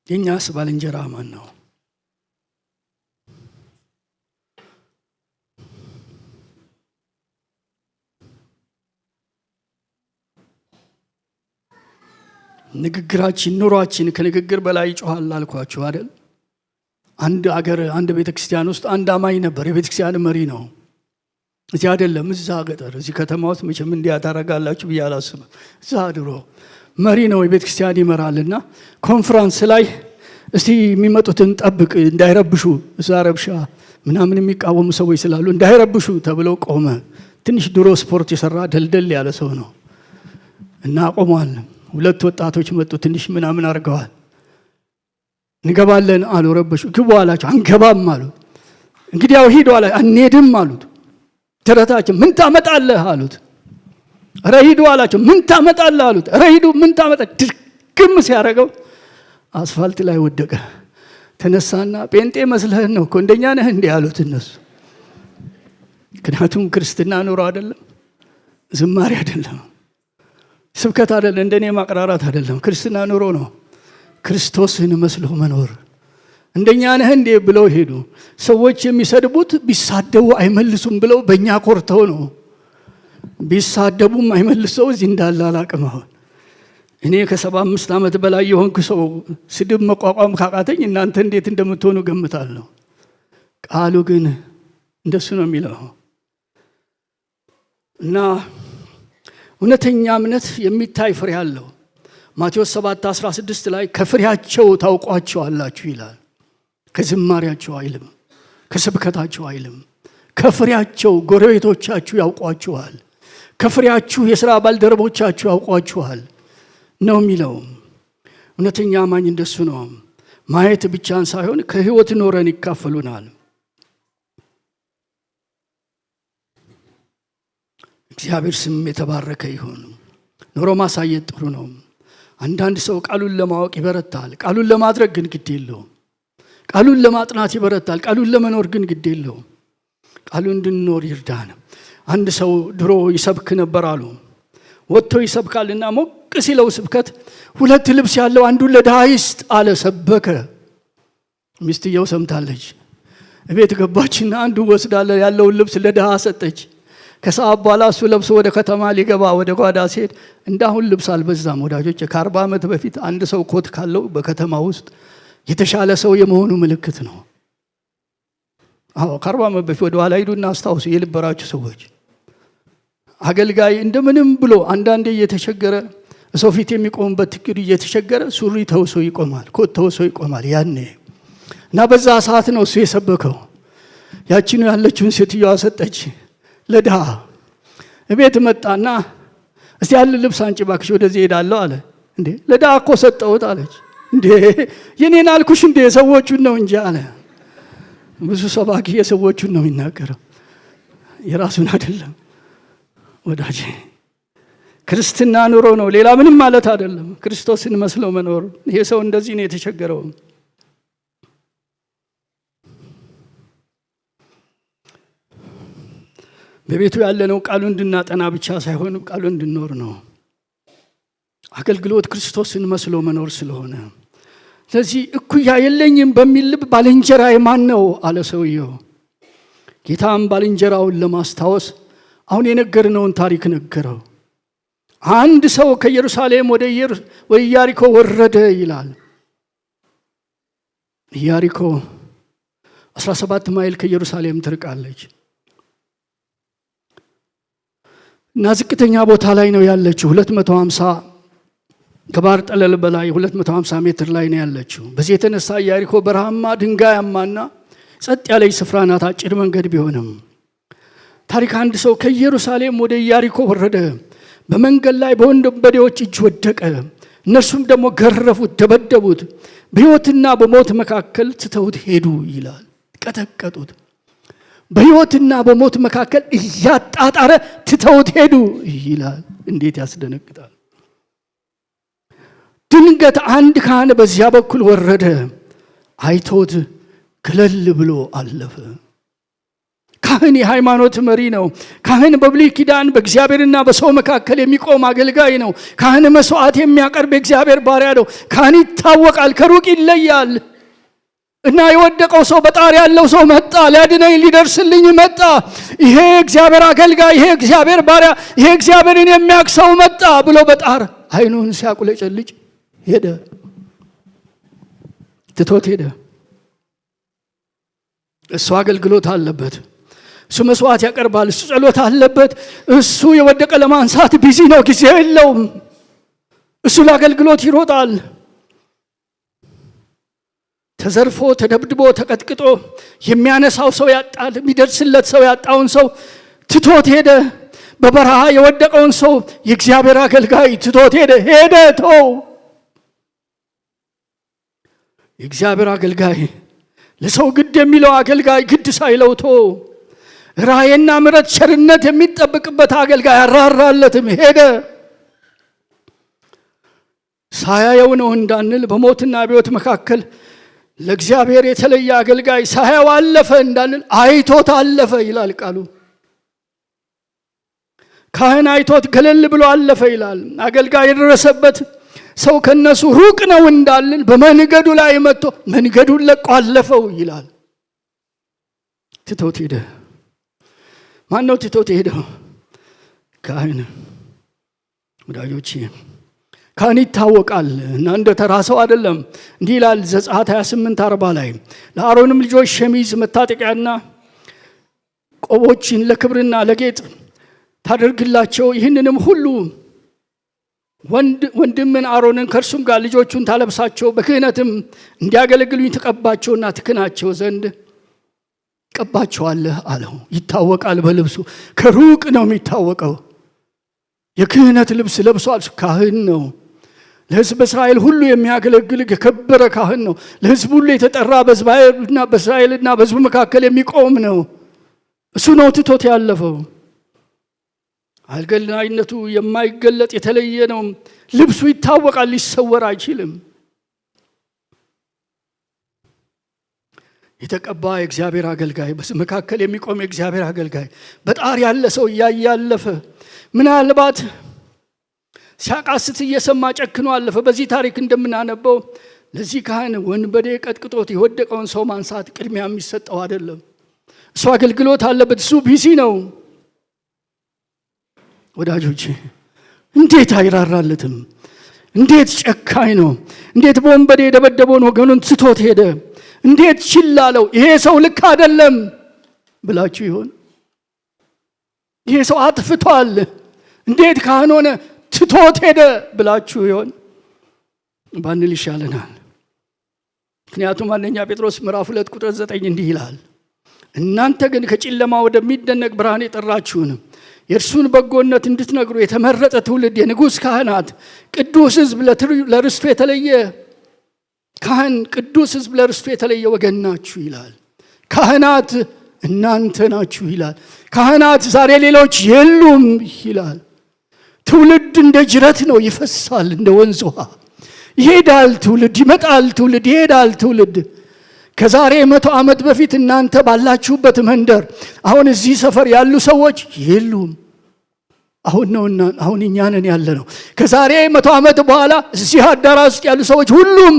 የኛስ ባልንጀራ ማን ነው? ንግግራችን፣ ኑሯችን ከንግግር በላይ ይጮሃል አልኳችሁ አይደል? አንድ አገር፣ አንድ ቤተክርስቲያን ውስጥ አንድ አማኝ ነበር። የቤተክርስቲያን መሪ ነው። እዚህ አይደለም፣ እዛ ገጠር። እዚህ ከተማ ውስጥ መቼም እንዲያ ታረጋላችሁ ብዬ አላስብም። እዛ ድሮ መሪ ነው፣ የቤተክርስቲያን ይመራልና ኮንፈረንስ ላይ እስቲ የሚመጡትን ጠብቅ እንዳይረብሹ፣ እዛ ረብሻ ምናምን የሚቃወሙ ሰዎች ስላሉ እንዳይረብሹ ተብለው ቆመ። ትንሽ ድሮ ስፖርት የሰራ ደልደል ያለ ሰው ነው እና ቆሟል። ሁለት ወጣቶች መጡ፣ ትንሽ ምናምን አድርገዋል። እንገባለን አሉ። ረበሹ። ግቡ አላቸው። አንገባም አሉት። እንግዲህ ያው ሂዱ አላቸው። አንሄድም አሉት። ተረታቸው። ምን ታመጣለህ አሉት። ኧረ ሂዱ አላቸው። ምን ታመጣለህ አሉት። ኧረ ሂዱ። ምን ታመጣ? ድርግም ሲያደርገው አስፋልት ላይ ወደቀ። ተነሳና ጴንጤ መስለህን ነው እኮ እንደኛ ነህ እንዲህ አሉት እነሱ። ምክንያቱም ክርስትና ኑሮ አይደለም፣ ዝማሬ አይደለም፣ ስብከት አይደለም፣ እንደኔ ማቅራራት አይደለም። ክርስትና ኑሮ ነው። ክርስቶስን መስሎ መኖር። እንደኛ ነህ እንዴ ብለው ሄዱ። ሰዎች የሚሰድቡት ቢሳደቡ አይመልሱም ብለው በእኛ ኮርተው ነው። ቢሳደቡም አይመልሰው እዚህ እንዳለ አላቅም። አሁን እኔ ከ75 ዓመት በላይ የሆንኩ ሰው ስድብ መቋቋም ካቃተኝ እናንተ እንዴት እንደምትሆኑ ገምታለሁ። ቃሉ ግን እንደሱ ነው የሚለው እና እውነተኛ እምነት የሚታይ ፍሬ አለው። ማቴዎስ 7:16 ላይ ከፍሬያቸው ታውቋቸዋላችሁ ይላል። ከዝማሬያቸው አይልም፣ ከስብከታቸው አይልም። ከፍሬያቸው ጎረቤቶቻችሁ ያውቋችኋል፣ ከፍሬያችሁ የሥራ ባልደረቦቻችሁ ያውቋችኋል ነው የሚለው። እውነተኛ አማኝ እንደሱ ነው። ማየት ብቻን ሳይሆን ከህይወት ኖረን ይካፈሉናል። እግዚአብሔር ስም የተባረከ ይሁን። ኖሮ ማሳየት ጥሩ ነው። አንዳንድ ሰው ቃሉን ለማወቅ ይበረታል፣ ቃሉን ለማድረግ ግን ግድ የለውም። ቃሉን ለማጥናት ይበረታል፣ ቃሉን ለመኖር ግን ግድ የለውም። ቃሉን እንድንኖር ይርዳን። አንድ ሰው ድሮ ይሰብክ ነበር አሉ። ወጥቶ ይሰብካልና ሞቅ ሲለው ስብከት 2 ልብስ ያለው አንዱን ለድሃ ይስጥ አለ፣ ሰበከ። ሚስትየው ሰምታለች። እቤት ገባችና አንዱ ወስዳለ ያለውን ልብስ ለድሃ ሰጠች። ከሰዓት በኋላ እሱ ለብሶ ወደ ከተማ ሊገባ ወደ ጓዳ ሲሄድ እንዳሁን ልብስ አልበዛም ወዳጆች። ከ40 ዓመት በፊት አንድ ሰው ኮት ካለው በከተማ ውስጥ የተሻለ ሰው የመሆኑ ምልክት ነው። አዎ ከ40 ዓመት በፊት ወደ ኋላ ሂዱና አስታውሱ የልበራችሁ ሰዎች። አገልጋይ እንደምንም ብሎ አንዳንዴ እየተቸገረ ሰው ፊት የሚቆምበት ትክክል እየተቸገረ ሱሪ ተውሶ ይቆማል፣ ኮት ተውሶ ይቆማል። ያኔ እና በዛ ሰዓት ነው እሱ የሰበከው። ያቺኑ ያለችውን ሴትዮዋ ሰጠች ለድሃ። እቤት መጣና እስቲ ያለ ልብስ አንቺ ባክሽ ወደዚህ ሄዳለሁ አለ። እንዴ ለድሃ እኮ ሰጠሁት አለች። እንዴ የኔን አልኩሽ እንዴ ሰዎቹን ነው እንጂ አለ። ብዙ ሰባኪ የሰዎቹን ነው የሚናገረው የራሱን አይደለም ወዳጄ። ክርስትና ኑሮ ነው፣ ሌላ ምንም ማለት አይደለም። ክርስቶስን መስሎ መኖር። ይሄ ሰው እንደዚህ ነው የተቸገረው። በቤቱ ያለነው ቃሉን እንድናጠና ብቻ ሳይሆን ቃሉን እንድንኖር ነው። አገልግሎት ክርስቶስን መስሎ መኖር ስለሆነ፣ ስለዚህ እኩያ የለኝም በሚል ልብ ባልንጀራዬ ማን ነው አለ ሰውየው። ጌታም ባልንጀራውን ለማስታወስ አሁን የነገርነውን ታሪክ ነገረው። አንድ ሰው ከኢየሩሳሌም ወደ ኢያሪኮ ወረደ ይላል። ኢያሪኮ 17 ማይል ከኢየሩሳሌም ትርቃለች እና ዝቅተኛ ቦታ ላይ ነው ያለችው። 250 ከባህር ጠለል በላይ 250 ሜትር ላይ ነው ያለችው። በዚህ የተነሳ ኢያሪኮ በረሃማ ድንጋያማና ጸጥ ያለች ስፍራ ናት። አጭር መንገድ ቢሆንም ታሪክ አንድ ሰው ከኢየሩሳሌም ወደ ኢያሪኮ ወረደ፣ በመንገድ ላይ በወንበዴዎች እጅ ወደቀ። እነርሱም ደግሞ ገረፉት፣ ደበደቡት፣ በሕይወትና በሞት መካከል ትተውት ሄዱ ይላል። ቀጠቀጡት፣ በሕይወትና በሞት መካከል እያጣጣረ ትተውት ሄዱ ይላል። እንዴት ያስደነግጣል! ድንገት አንድ ካህን በዚያ በኩል ወረደ፣ አይቶት ክለል ብሎ አለፈ። ካህን የሃይማኖት መሪ ነው። ካህን በብሉይ ኪዳን በእግዚአብሔርና በሰው መካከል የሚቆም አገልጋይ ነው። ካህን መስዋዕት የሚያቀርብ የእግዚአብሔር ባሪያ ነው። ካህን ይታወቃል፣ ከሩቅ ይለያል እና የወደቀው ሰው በጣር ያለው ሰው መጣ፣ ሊያድነኝ ሊደርስልኝ መጣ። ይሄ እግዚአብሔር አገልጋይ፣ ይሄ እግዚአብሔር ባሪያ፣ ይሄ እግዚአብሔርን የሚያውቅ ሰው መጣ ብሎ በጣር አይኑን ሲያቁለጨልጭ ሄደ፣ ትቶት ሄደ። እሱ አገልግሎት አለበት፣ እሱ መስዋዕት ያቀርባል፣ እሱ ጸሎት አለበት። እሱ የወደቀ ለማንሳት ቢዚ ነው፣ ጊዜ የለውም። እሱ ለአገልግሎት ይሮጣል። ተዘርፎ ተደብድቦ ተቀጥቅጦ የሚያነሳው ሰው ያጣል፣ የሚደርስለት ሰው ያጣውን ሰው ትቶት ሄደ። በበረሃ የወደቀውን ሰው የእግዚአብሔር አገልጋይ ትቶት ሄደ ተው። የእግዚአብሔር አገልጋይ ለሰው ግድ የሚለው አገልጋይ ግድ ሳይለው ተው። ራእይና ምሕረት ቸርነት የሚጠብቅበት አገልጋይ አራራለትም፣ ሄደ። ሳያየው ነው እንዳንል በሞትና በሕይወት መካከል ለእግዚአብሔር የተለየ አገልጋይ ሳያው አለፈ እንዳንል አይቶት አለፈ ይላል ቃሉ። ካህን አይቶት ገለል ብሎ አለፈ ይላል። አገልጋይ የደረሰበት ሰው ከነሱ ሩቅ ነው እንዳልን በመንገዱ ላይ መጥቶ መንገዱን ለቆ አለፈው ይላል። ትቶት ሄደ። ማን ነው ትቶት ሄደው? ካህን። ወዳጆቼ ካህን ይታወቃል እና እንደ ተራ ሰው አይደለም። እንዲህ ይላል ዘጸአት 28:40 ላይ ለአሮንም ልጆች ሸሚዝ መታጠቂያና ቆቦችን ለክብርና ለጌጥ ታደርግላቸው፣ ይህንንም ሁሉ ወንድምን አሮንን ከእርሱም ጋር ልጆቹን ታለብሳቸው፣ በክህነትም እንዲያገለግሉኝ ተቀባቸውና ትክናቸው ዘንድ ቀባቸዋለህ አለው። ይታወቃል በልብሱ፣ ከሩቅ ነው የሚታወቀው። የክህነት ልብስ ለብሷል። ካህን ነው። ለሕዝብ እስራኤል ሁሉ የሚያገለግል የከበረ ካህን ነው። ለሕዝብ ሁሉ የተጠራ በእስራኤልና በሕዝቡ መካከል የሚቆም ነው። እሱ ነው ትቶት ያለፈው። አገልጋይነቱ የማይገለጥ የተለየ ነው። ልብሱ ይታወቃል፣ ሊሰወር አይችልም። የተቀባ የእግዚአብሔር አገልጋይ፣ በመካከል የሚቆም የእግዚአብሔር አገልጋይ፣ በጣር ያለ ሰው እያየ ያለፈ። ምናልባት ሲያቃስት እየሰማ ጨክኖ አለፈ። በዚህ ታሪክ እንደምናነበው ለዚህ ካህን ወንበዴ ቀጥቅጦት የወደቀውን ሰው ማንሳት ቅድሚያ የሚሰጠው አይደለም። እሱ አገልግሎት አለበት፣ እሱ ቢዚ ነው። ወዳጆቼ እንዴት አይራራለትም? እንዴት ጨካኝ ነው! እንዴት በወንበዴ የደበደበውን ወገኑን ትቶት ሄደ! እንዴት ችላለው! ይሄ ሰው ልክ አይደለም ብላችሁ ይሆን? ይሄ ሰው አጥፍቷል፣ እንዴት ካህን ሆነ ትቶት ሄደ ብላችሁ ይሆን? ባንል ይሻለናል። ምክንያቱም አንደኛ ጴጥሮስ ምዕራፍ 2 ቁጥር 9 እንዲህ ይላል፣ እናንተ ግን ከጨለማ ወደሚደነቅ ብርሃን የጠራችሁን የእርሱን በጎነት እንድትነግሩ የተመረጠ ትውልድ፣ የንጉሥ ካህናት፣ ቅዱስ ሕዝብ፣ ለርስቱ የተለየ ካህን፣ ቅዱስ ሕዝብ፣ ለርስቱ የተለየ ወገን ናችሁ ይላል። ካህናት እናንተ ናችሁ ይላል። ካህናት ዛሬ ሌሎች የሉም ይላል። ትውልድ እንደ ጅረት ነው፣ ይፈሳል እንደ ወንዝ ውሃ። ይሄዳል ትውልድ፣ ይመጣል ትውልድ፣ ይሄዳል ትውልድ። ከዛሬ 100 ዓመት በፊት እናንተ ባላችሁበት መንደር አሁን እዚህ ሰፈር ያሉ ሰዎች የሉም። አሁን እኛ ነን ያለ ነው። ከዛሬ 100 ዓመት በኋላ እዚህ አዳራሽ ውስጥ ያሉ ሰዎች ሁሉም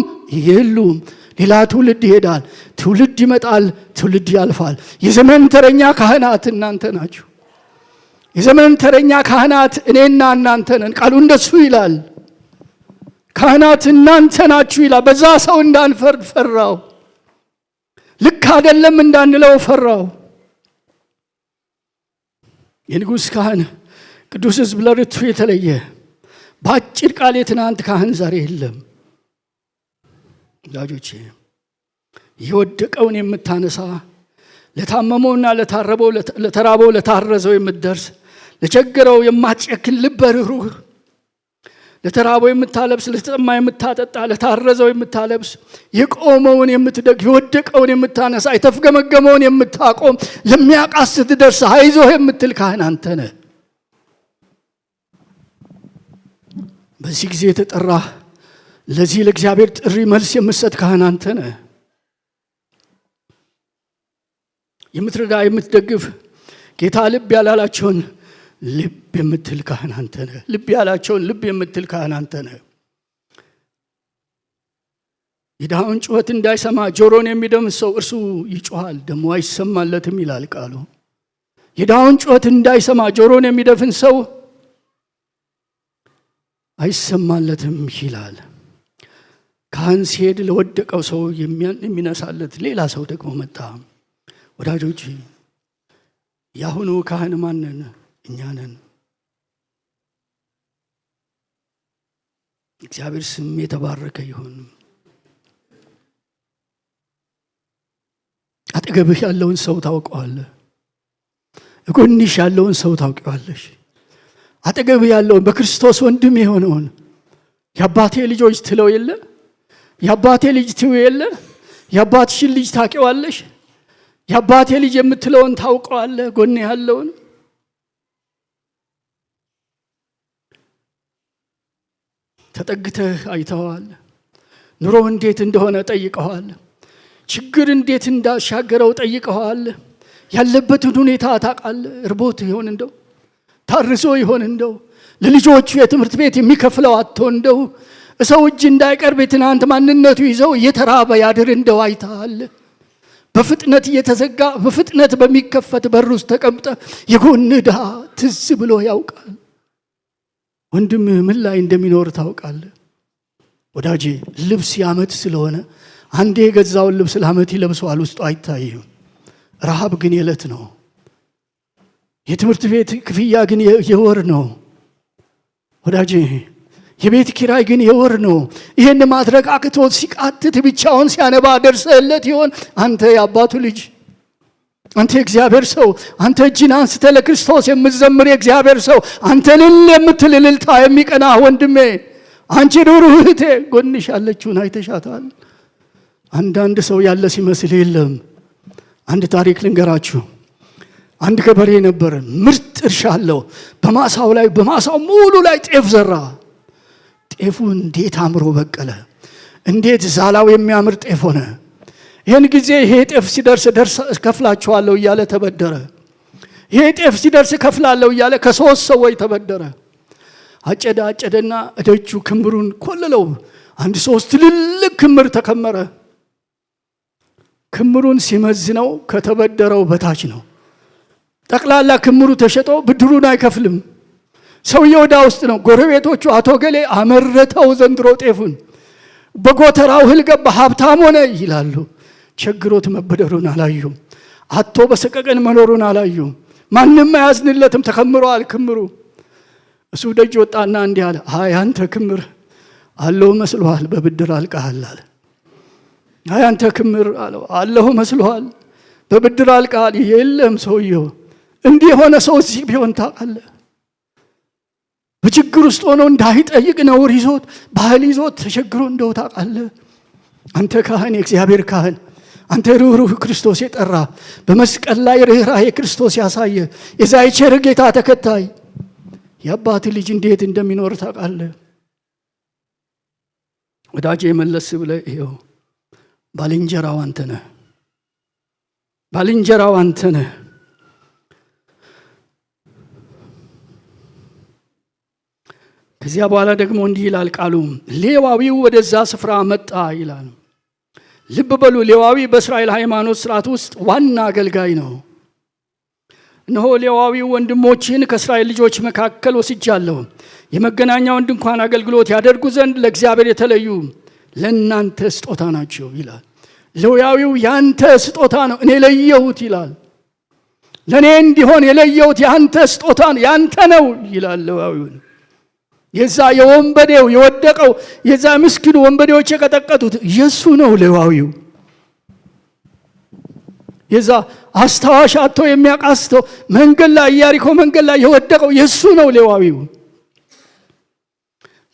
የሉም። ሌላ ትውልድ ይሄዳል፣ ትውልድ ይመጣል፣ ትውልድ ያልፋል። የዘመን ተረኛ ካህናት እናንተ ናችሁ። የዘመን ተረኛ ካህናት እኔና እናንተ ነን። ቃሉ እንደሱ ይላል። ካህናት እናንተ ናችሁ ይላል። በዛ ሰው እንዳንፈርድ ፈራው። ልክ አይደለም እንዳንለው ፈራው። የንጉሥ ካህን፣ ቅዱስ ሕዝብ፣ ለርስቱ የተለየ በአጭር ቃል የትናንት ካህን ዛሬ የለም። ወዳጆቼ የወደቀውን የምታነሳ፣ ለታመመውና ለተራበው ለታረዘው የምትደርስ፣ ለቸገረው የማትጨክን ልበ ርኅሩህ፣ ለተራበው የምታለብስ፣ ለተጠማ የምታጠጣ፣ ለታረዘው የምታለብስ፣ የቆመውን የምትደግ፣ የወደቀውን የምታነሳ፣ የተፍገመገመውን የምታቆም፣ ለሚያቃስት ደርስ አይዞህ የምትል ካህን አንተ ነህ። በዚህ ጊዜ የተጠራ ለዚህ ለእግዚአብሔር ጥሪ መልስ የምትሰጥ ካህን አንተ ነህ። የምትረዳ የምትደግፍ፣ ጌታ ልብ ያላላቸውን ልብ የምትል ካህን አንተ ነህ። ልብ ያላቸውን ልብ የምትል ካህን አንተ ነህ። የድሃውን ጩኸት እንዳይሰማ ጆሮን የሚደምስ ሰው እርሱ ይጮሃል ደግሞ አይሰማለትም ይላል ቃሉ። የድሃውን ጩኸት እንዳይሰማ ጆሮን የሚደፍን ሰው አይሰማለትም ይላል። ካህን ሲሄድ ለወደቀው ሰው የሚነሳለት ሌላ ሰው ደግሞ መጣ። ወዳጆች የአሁኑ ካህን ማንን? እኛ ነን። እግዚአብሔር ስም የተባረከ ይሁን። አጠገብህ ያለውን ሰው ታውቀዋለህ። እጎንሽ ያለውን ሰው ታውቀዋለሽ። አጠገብህ ያለውን በክርስቶስ ወንድም የሆነውን የአባቴ ልጆች ትለው የለ? የአባቴ ልጅ ትው የለ? የአባትሽን ልጅ ታውቂዋለሽ? የአባቴ ልጅ የምትለውን ታውቀዋለህ? ጎን ያለውን ተጠግተህ አይተዋል። ኑሮ እንዴት እንደሆነ ጠይቀዋል። ችግር እንዴት እንዳሻገረው ጠይቀዋል። ያለበትን ሁኔታ ታውቃለህ። እርቦት ይሆን እንደው? ታርሶ ይሆን እንደው? ለልጆቹ የትምህርት ቤት የሚከፍለው አጥቶ እንደው? ሰው እጅ እንዳይቀርብ የትናንት ማንነቱ ይዘው እየተራበ ያድር እንደው አይተሃል። በፍጥነት እየተዘጋ በፍጥነት በሚከፈት በር ውስጥ ተቀምጠ የጎን ድሃ ትዝ ብሎ ያውቃል። ወንድምህ ምን ላይ እንደሚኖር ታውቃለህ። ወዳጄ ልብስ የዓመት ስለሆነ አንዴ የገዛውን ልብስ ለዓመት ይለብሰዋል፣ ውስጡ አይታይም። ረሃብ ግን የዕለት ነው። የትምህርት ቤት ክፍያ ግን የወር ነው። ወዳጄ የቤት ኪራይ ግን የወር ነው። ይህን ማድረግ አቅቶት ሲቃትት ብቻውን ሲያነባ ደርሰለት ይሆን? አንተ የአባቱ ልጅ፣ አንተ የእግዚአብሔር ሰው፣ አንተ እጅን አንስተ ለክርስቶስ የምትዘምር የእግዚአብሔር ሰው፣ አንተ ልል የምትል እልልታ የሚቀና ወንድሜ፣ አንቺ ሩህሩህ እህቴ ጎንሽ ያለችውን አይተሻታል? አንዳንድ ሰው ያለ ሲመስል የለም። አንድ ታሪክ ልንገራችሁ። አንድ ገበሬ ነበር። ምርጥ እርሻ አለው። በማሳው ሙሉ ላይ ጤፍ ዘራ። ጤፉ እንዴት አምሮ በቀለ! እንዴት ዛላው የሚያምር ጤፍ ሆነ! ይህን ጊዜ ይሄ ጤፍ ሲደርስ ከፍላችኋለሁ እያለ ተበደረ። ይሄ ጤፍ ሲደርስ ከፍላለሁ እያለ ከ3 ሰዎች ተበደረ። አጨደና እደጁ ክምሩን ኮለለው። አንድ 3 ትልልቅ ክምር ተከመረ። ክምሩን ሲመዝነው ከተበደረው በታች ነው። ጠቅላላ ክምሩ ተሸጦ ብድሩን አይከፍልም። ሰውየው ዕዳ ውስጥ ነው። ጎረቤቶቹ አቶ ገሌ አመረተው ዘንድሮ ጤፉን፣ በጎተራው እህል ገባ፣ ሀብታም ሆነ ይላሉ። ቸግሮት መበደሩን አላዩም። አቶ በሰቀቀን መኖሩን አላዩም። ማንም አያዝንለትም። ተከምሯል ክምሩ። እሱ ደጅ ወጣና እንዲህ አለ፣ አይ አንተ ክምር አለው መስሎሃል፣ በብድር አልቀሃል አለ። አይ አንተ ክምር አለው አለሁ መስሎሃል፣ በብድር አልቀሃል። የለም ሰውየው እንዲህ የሆነ ሰው እዚህ ቢሆን ታውቃለህ፣ በችግር ውስጥ ሆኖ እንዳይጠይቅ ነውር ይዞት ባህል ይዞት ተቸግሮ እንደው ታውቃለህ። አንተ ካህን፣ የእግዚአብሔር ካህን፣ አንተ ርኅሩህ ክርስቶስ የጠራ በመስቀል ላይ ርኅራኄ ክርስቶስ ያሳየ የዛ የቸር ጌታ ተከታይ የአባት ልጅ እንዴት እንደሚኖር ታውቃለህ። ወዳጄ መለስ ብለህ ይኸው ባልንጀራው አንተ ነህ፣ ባልንጀራው አንተ ነህ። ከዚያ በኋላ ደግሞ እንዲህ ይላል ቃሉ፣ ሌዋዊው ወደዛ ስፍራ መጣ ይላል። ልብ በሉ፣ ሌዋዊ በእስራኤል ሃይማኖት ስርዓት ውስጥ ዋና አገልጋይ ነው። እነሆ ሌዋዊው ወንድሞችን ከእስራኤል ልጆች መካከል ወስጃለሁ፣ የመገናኛውን ድንኳን አገልግሎት ያደርጉ ዘንድ ለእግዚአብሔር የተለዩ ለእናንተ ስጦታ ናቸው ይላል። ሌዋዊው ያንተ ስጦታ ነው፣ እኔ ለየሁት ይላል። ለእኔ እንዲሆን የለየሁት ያንተ ስጦታ ነው፣ ያንተ ነው ይላል ሌዋዊውን። የዛ የወንበዴው የወደቀው የዛ ምስኪኑ ወንበዴዎች የቀጠቀጡት የሱ ነው ሌዋዊው። የዛ አስታዋሽ አጥቶ የሚያቃስተው መንገድ ላይ ኢያሪኮ መንገድ ላይ የወደቀው የሱ ነው ሌዋዊው።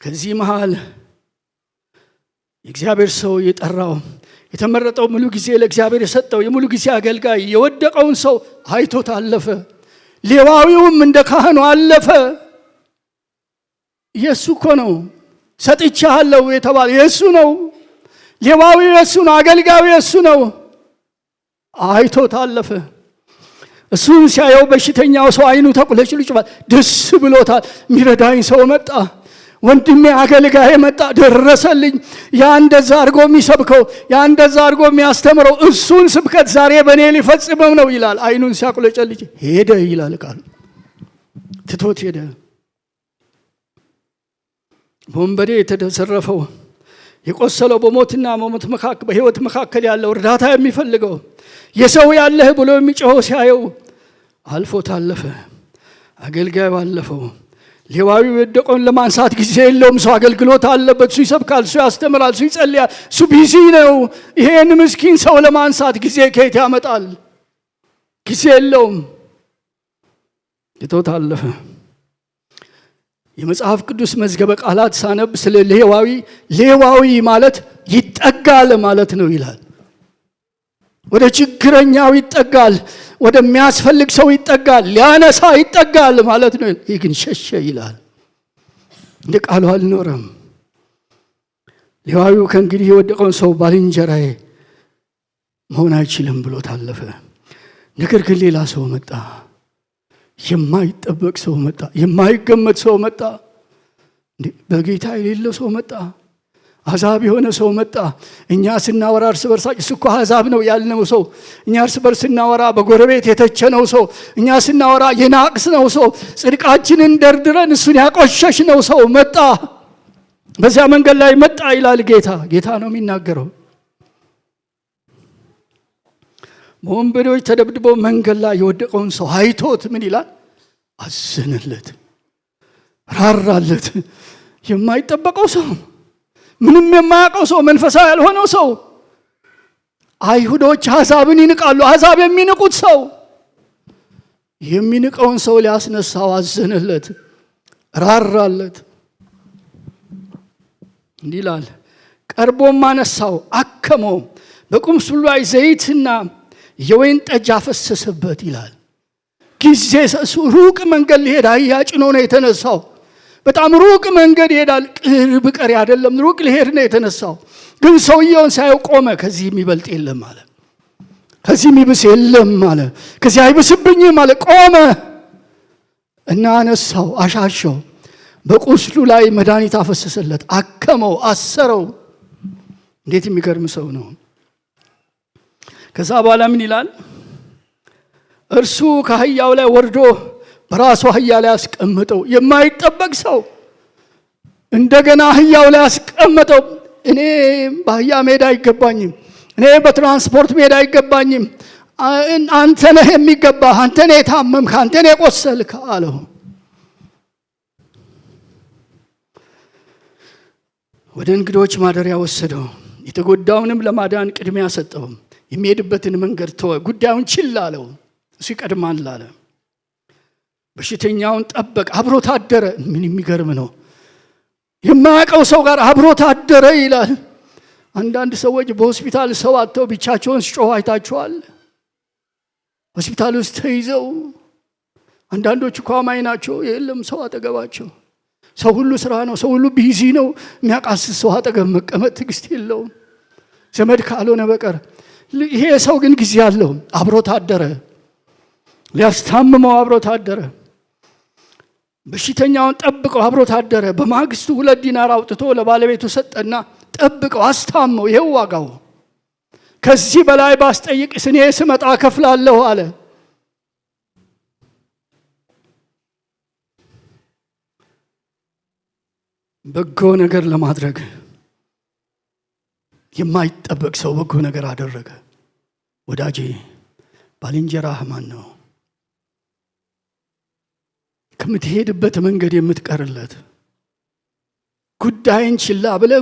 ከዚህ መሃል የእግዚአብሔር ሰው የጠራው የተመረጠው ሙሉ ጊዜ ለእግዚአብሔር የሰጠው የሙሉ ጊዜ አገልጋይ የወደቀውን ሰው አይቶት አለፈ። ሌዋዊውም እንደ ካህኑ አለፈ። የሱ እኮ ነው። ሰጥቻለሁ የተባለ የሱ ነው። ሌዋዊው የሱ ነው። አገልጋዩ የሱ ነው። አይቶት አለፈ። እሱን ሲያየው በሽተኛው ሰው አይኑ ተቁለጭልጭ፣ ደስ ብሎታል። የሚረዳኝ ሰው መጣ፣ ወንድሜ አገልጋዬ መጣ፣ ደረሰልኝ። ያ እንደዛ አድርጎ የሚሰብከው ያ እንደዛ አድርጎ የሚያስተምረው እሱን ስብከት ዛሬ በእኔ ሊፈጽመው ነው ይላል። አይኑን ሲያቁለጨልጭ ሄደ ይላል ቃል። ትቶት ሄደ። በወንበዴ የተዘረፈው የቆሰለው በሞትና በሞት መካከል በህይወት መካከል ያለው እርዳታ የሚፈልገው የሰው ያለህ ብሎ የሚጮኸው ሲያየው አልፎት አለፈ። አገልጋዩ አለፈው። ሌዋዊው የወደቀውን ለማንሳት ጊዜ የለውም። ሰው አገልግሎት አለበት። እሱ ይሰብካል፣ እሱ ያስተምራል፣ እሱ ይጸልያል፣ እሱ ቢዚ ነው። ይሄን ምስኪን ሰው ለማንሳት ጊዜ ከየት ያመጣል? ጊዜ የለውም። ትቶት አለፈ። የመጽሐፍ ቅዱስ መዝገበ ቃላት ሳነብ ስለ ሌዋዊ ማለት ይጠጋል ማለት ነው ይላል። ወደ ችግረኛው ይጠጋል፣ ወደሚያስፈልግ ሰው ይጠጋል፣ ሊያነሳ ይጠጋል ማለት ነው። ይህ ግን ሸሸ ይላል። እንደ ቃሉ አልኖረም። ሌዋዊው ከእንግዲህ የወደቀውን ሰው ባልንጀራዬ መሆን አይችልም ብሎ ታለፈ። ነገር ግን ሌላ ሰው መጣ። የማይጠበቅ ሰው መጣ። የማይገመት ሰው መጣ። በጌታ የሌለው ሰው መጣ። አሕዛብ የሆነ ሰው መጣ። እኛ ስናወራ እርስ በርሳችን እሱ እኮ አሕዛብ ነው ያልነው ሰው፣ እኛ እርስ በርስ ስናወራ በጎረቤት የተቸነው ሰው፣ እኛ ስናወራ የናቅስነው ሰው፣ ጽድቃችንን ደርድረን እሱን ያቆሸሽነው ሰው መጣ። በዚያ መንገድ ላይ መጣ ይላል ጌታ። ጌታ ነው የሚናገረው። በወንበዴዎች ተደብድቦ መንገድ ላይ የወደቀውን ሰው አይቶት ምን ይላል? አዘነለት፣ ራራለት። የማይጠበቀው ሰው፣ ምንም የማያውቀው ሰው፣ መንፈሳዊ ያልሆነው ሰው። አይሁዶች አሕዛብን ይንቃሉ። አሕዛብ የሚንቁት ሰው የሚንቀውን ሰው ሊያስነሳው አዘነለት፣ ራራለት። እንዲህ ይላል፣ ቀርቦም አነሳው፣ አከመው፣ በቁምስሉ ላይ ዘይትና የወይን ጠጅ አፈሰሰበት ይላል። ጊዜ እሱ ሩቅ መንገድ ሊሄድ አህያ ጭኖ ነው የተነሳው። በጣም ሩቅ መንገድ ይሄዳል። ቅርብ ቀሪ አይደለም፣ ሩቅ ሊሄድ ነው የተነሳው። ግን ሰውየውን ሳየው ቆመ። ከዚህ የሚበልጥ የለም አለ። ከዚህ የሚብስ የለም አለ። ከዚህ አይብስብኝም አለ። ቆመ እና አነሳው፣ አሻሸው፣ በቁስሉ ላይ መድኃኒት አፈሰሰለት፣ አከመው፣ አሰረው። እንዴት የሚገርም ሰው ነው! ከዛ በኋላ ምን ይላል? እርሱ ከአህያው ላይ ወርዶ በራሱ አህያ ላይ አስቀመጠው። የማይጠበቅ ሰው እንደገና አህያው ላይ አስቀመጠው። እኔ በአህያ መሄድ አይገባኝም፣ እኔ በትራንስፖርት መሄድ አይገባኝም፣ አንተ ነህ የሚገባህ፣ አንተ ነህ የታመምክ፣ አንተ ነህ የቆሰልክ አለው። ወደ እንግዶች ማደሪያ ወሰደው። የተጎዳውንም ለማዳን ቅድሚያ ሰጠው። የሚሄድበትን መንገድ ተወ። ጉዳዩን ችላ አለው። እሱ ይቀድማል አለ። በሽተኛውን ጠበቅ፣ አብሮት አደረ። ምን የሚገርም ነው! የማያውቀው ሰው ጋር አብሮት አደረ ይላል። አንዳንድ ሰዎች በሆስፒታል ሰው አጥተው ብቻቸውን ሲጮሁ አይታችኋል? ሆስፒታል ውስጥ ተይዘው አንዳንዶቹ እኮ አማኝ ናቸው፣ የለም ሰው አጠገባቸው። ሰው ሁሉ ስራ ነው፣ ሰው ሁሉ ቢዚ ነው። የሚያቃስስ ሰው አጠገብ መቀመጥ ትዕግስት የለውም ዘመድ ካልሆነ በቀር። ይሄ ሰው ግን ጊዜ አለው። አብሮት አደረ፣ ሊያስታምመው አብሮት አደረ። በሽተኛውን ጠብቀው አብሮት አደረ። በማግስቱ 2 ዲናር አውጥቶ ለባለቤቱ ሰጠና ጠብቀው አስታመው። ይሄው ዋጋው፣ ከዚህ በላይ ባስጠይቅስ እኔ ስመጣ እከፍላለሁ አለ። በጎ ነገር ለማድረግ የማይጠበቅ ሰው በጎ ነገር አደረገ። ወዳጄ ባልንጀራህ ማን ነው? ከምትሄድበት መንገድ የምትቀርለት፣ ጉዳይን ችላ ብለህ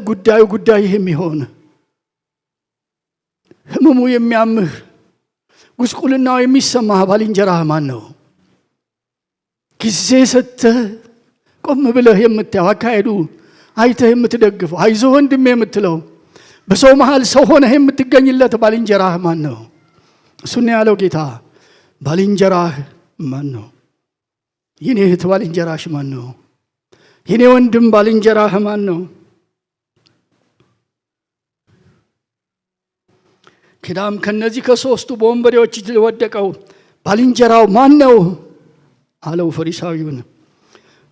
ጉዳይህ የሚሆን፣ ህመሙ የሚያምህ፣ ጉስቁልናው የሚሰማህ ባልንጀራህ ማን ነው? ጊዜ ሰጥተህ ቆም ብለህ የምታየው፣ አካሄዱ አይተህ የምትደግፈው፣ አይዞህ ወንድሜ የምትለው፣ በሰው መሃል ሰው ሆነህ የምትገኝለት ባልንጀራህ ማን ነው? እሱን ያለው ጌታ። ባልንጀራህ ማን ነው? የኔ እህት ባልንጀራሽ ማን ነው? የኔ ወንድም ባልንጀራህ ማን ነው? ኪዳም ከነዚህ ከሶስቱ በወንበዴዎች እጅ ወደቀው ባልንጀራው ማን ነው አለው ፈሪሳዊውን።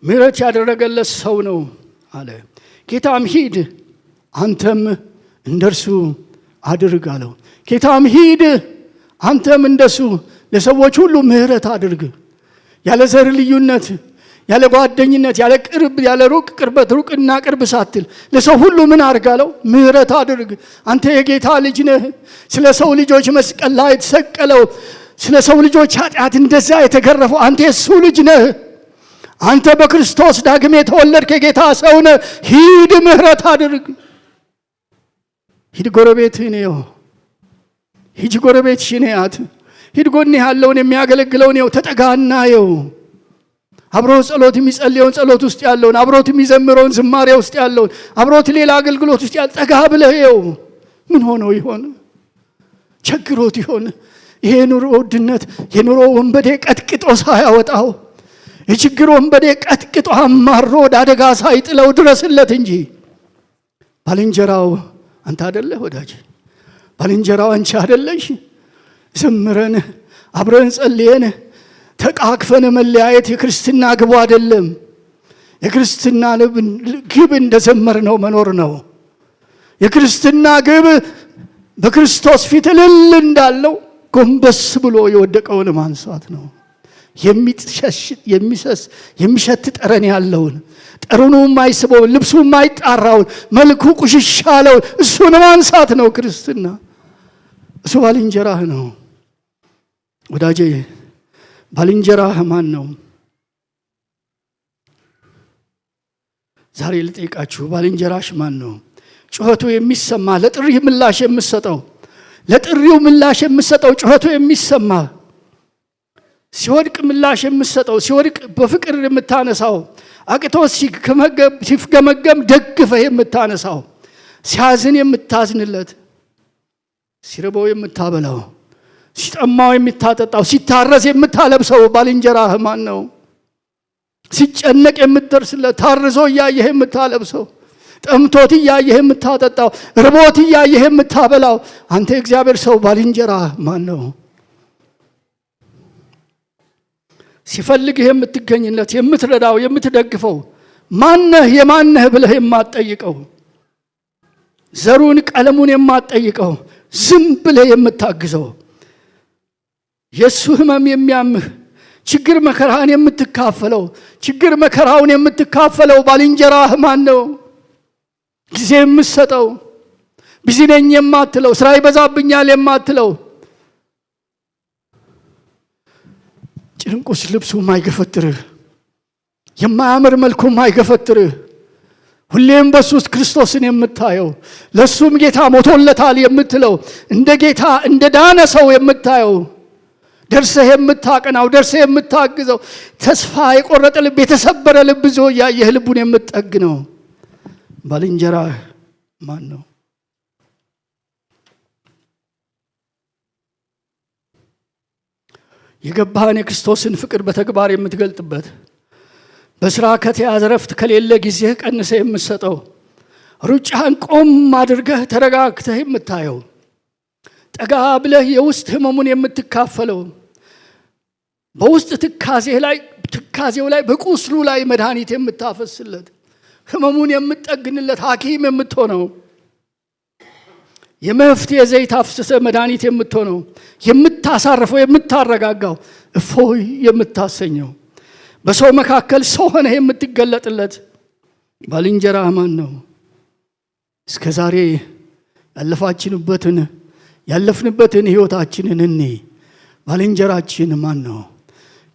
ምሕረት ያደረገለት ሰው ነው አለ። ጌታም ሂድ አንተም እንደርሱ አድርግ አለው። ጌታም ሂድ አንተም እንደሱ ለሰዎች ሁሉ ምሕረት አድርግ። ያለ ዘር ልዩነት፣ ያለ ጓደኝነት፣ ያለ ቅርብ ያለ ሩቅ ቅርበት፣ ሩቅና ቅርብ ሳትል ለሰው ሁሉ ምን አድርግ አለው? ምሕረት አድርግ። አንተ የጌታ ልጅ ነህ። ስለ ሰው ልጆች መስቀል ላይ የተሰቀለው፣ ስለ ሰው ልጆች ኃጢአት እንደዛ የተገረፈው አንተ የሱ ልጅ ነህ። አንተ በክርስቶስ ዳግም የተወለድክ የጌታ ሰው ነህ። ሂድ ምሕረት አድርግ። ሂድ ጎረቤትህን እየው። ሂድ ጎረቤትሽን እያት። ሂድ ጎንህ ያለውን የሚያገለግለውን እየው። ተጠጋና እየው። አብሮት ጸሎት የሚጸልየውን ጸሎት ውስጥ ያለውን፣ አብሮት የሚዘምረውን ዝማሬ ውስጥ ያለውን፣ አብሮት ሌላ አገልግሎት ውስጥ ያለ ጠጋ ብለህ እየው። ምን ሆኖ ይሆን? ቸግሮት ይሆን? ይሄ ኑሮ ውድነት የኑሮ ወንበዴ ቀጥቅጦ ሳያወጣው፣ የችግር ወንበዴ ቀጥቅጦ አማሮ ወደ አደጋ ሳይጥለው ድረስለት እንጂ። ባልንጀራው አንተ አይደለህ ወዳጅ? ባልንጀራው አንቺ አይደለሽ? ዘምረን አብረን ጸልየን ተቃቅፈን መለያየት የክርስትና ግቡ አይደለም። የክርስትና ግብ እንደዘመርነው መኖር ነው። የክርስትና ግብ በክርስቶስ ፊት እልል እንዳለው ጎንበስ ብሎ የወደቀውን ማንሳት ነው። የሚሸት ጠረን ያለውን፣ ጠረኑ የማይስበውን፣ ልብሱ የማይጣራውን፣ መልኩ ቁሽሽ ያለውን እሱን ማንሳት ነው ክርስትና። እሱ ባልንጀራህ ነው ወዳጄ። ባልንጀራህ ማን ነው? ዛሬ ልጠይቃችሁ፣ ባልንጀራሽ ማን ነው? ጩኸቱ የሚሰማ ለጥሪ ምላሽ የምትሰጠው፣ ለጥሪው ምላሽ የምትሰጠው፣ ጩኸቱ የሚሰማ ሲወድቅ ምላሽ የምትሰጠው፣ ሲወድቅ በፍቅር የምታነሳው፣ አቅቶ ሲፍገመገም ደግፈህ የምታነሳው፣ ሲያዝን የምታዝንለት፣ ሲርበው የምታበላው፣ ሲጠማው የምታጠጣው፣ ሲታረስ የምታለብሰው ባልንጀራህ ማን ነው? ሲጨነቅ የምትደርስለት፣ ታርዞ እያየህ የምታለብሰው፣ ጠምቶት እያየህ የምታጠጣው፣ ርቦት እያየህ የምታበላው አንተ የእግዚአብሔር ሰው ባልንጀራህ ማን ነው? ሲፈልግህ የምትገኝለት፣ የምትረዳው፣ የምትደግፈው ማነህ የማነህ ብለህ የማትጠይቀው፣ ዘሩን ቀለሙን የማትጠይቀው፣ ዝም ብለህ የምታግዘው፣ የእሱ ህመም የሚያምህ ችግር መከራን የምትካፈለው፣ ችግር መከራውን የምትካፈለው ባልንጀራህ ማን ነው? ጊዜ የምትሰጠው፣ ቢዚ ነኝ የማትለው፣ ስራ ይበዛብኛል የማትለው፣ ጭንቁስ ልብሱ ማይገፈትርህ፣ የማያምር መልኩ ማይገፈትርህ፣ ሁሌም በሱ ውስጥ ክርስቶስን የምታየው፣ ለሱም ጌታ ሞቶለታል የምትለው፣ እንደ ጌታ እንደ ዳነ ሰው የምታየው፣ ደርሰህ የምታቀናው፣ ደርሰህ የምታግዘው፣ ተስፋ የቆረጠ ልብ የተሰበረ ልብ ይዞ ያየህ ልቡን የምትጠግነው ባልንጀራህ ማን ነው? የገባህን የክርስቶስን ፍቅር በተግባር የምትገልጥበት፣ በስራ ከተያዘ ረፍት ከሌለ ጊዜህ ቀንሰህ የምትሰጠው፣ ሩጫህን ቆም አድርገህ ተረጋግተህ የምታየው፣ ጠጋ ብለህ የውስጥ ህመሙን የምትካፈለው፣ በውስጥ ትካዜው ላይ በቁስሉ ላይ መድኃኒት የምታፈስለት፣ ህመሙን የምትጠግንለት ሐኪም የምትሆነው፣ የመፍትሄ ዘይት አፍስሰህ መድኃኒት የምትሆነው፣ የምታሳርፈው፣ የምታረጋጋው፣ እፎይ የምታሰኘው፣ በሰው መካከል ሰው ሆነህ የምትገለጥለት ባልንጀራህ ማን ነው? እስከ ዛሬ ያለፍንበትን ህይወታችንን ባልንጀራችን ማን ነው?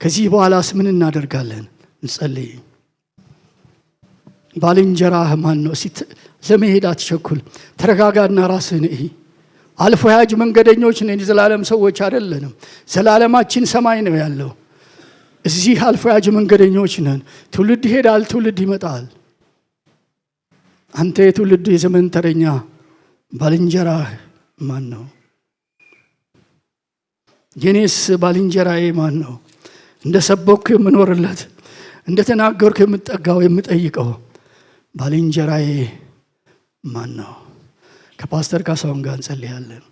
ከዚህ በኋላስ ምን እናደርጋለን? እንጸልይ። ባልንጀራህ ማን ነው? ለመሄድ አትቸኩል። ተረጋጋና ራስህን እይ። አልፎ ያጅ መንገደኞች ነን፣ የዘላለም ሰዎች አይደለንም። ዘላለማችን ሰማይ ነው ያለው። እዚህ አልፎ ያጅ መንገደኞች ነን። ትውልድ ይሄዳል፣ ትውልድ ይመጣል። አንተ የትውልድ የዘመን ተረኛ ባልንጀራህ ማን ነው? የኔስ ባልንጀራዬ ማን ነው? እንደ ሰበኩ የምኖርለት፣ እንደ ተናገርኩ የምጠጋው የምጠይቀው ባልንጀራዬ ማን ነው? ከፓስተር ካሳሁን ጋር እንጸልያለን።